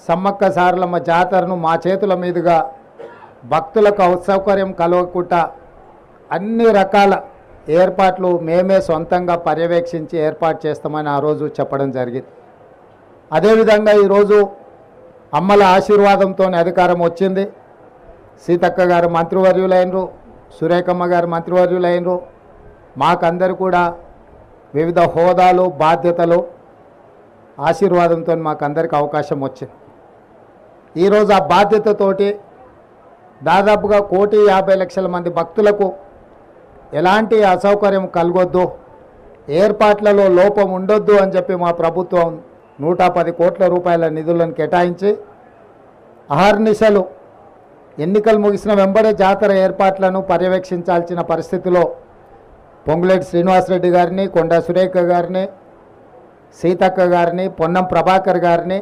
సమ్మక్క సారలమ్మ జాతరను మా చేతుల మీదుగా భక్తులకు అసౌకర్యం కలగకుండా అన్ని రకాల ఏర్పాట్లు మేమే సొంతంగా పర్యవేక్షించి ఏర్పాటు చేస్తామని ఆ రోజు చెప్పడం జరిగింది. అదేవిధంగా ఈరోజు అమ్మల ఆశీర్వాదంతో అధికారం వచ్చింది. సీతక్క గారు మంత్రివర్యులైనరు, సురేఖమ్మ గారు మంత్రివర్యులైనరు. మాకందరు కూడా వివిధ హోదాలు బాధ్యతలు ఆశీర్వాదంతో మాకందరికి అవకాశం వచ్చింది. ఈరోజు ఆ బాధ్యతతోటి దాదాపుగా 1,50,00,000 మంది భక్తులకు ఎలాంటి అసౌకర్యం కలగొద్దు, ఏర్పాట్లలో లోపం ఉండొద్దు అని చెప్పి మా ప్రభుత్వం 110 కోట్ల రూపాయల నిధులను కేటాయించి అహర్నిశలు ఎన్నికలు ముగిసిన వెంబడే జాతర ఏర్పాట్లను పర్యవేక్షించాల్సిన పరిస్థితిలో పొంగులేటి శ్రీనివాసరెడ్డి గారిని, కొండా సురేఖ గారిని, సీతక్క గారిని, పొన్నం ప్రభాకర్ గారిని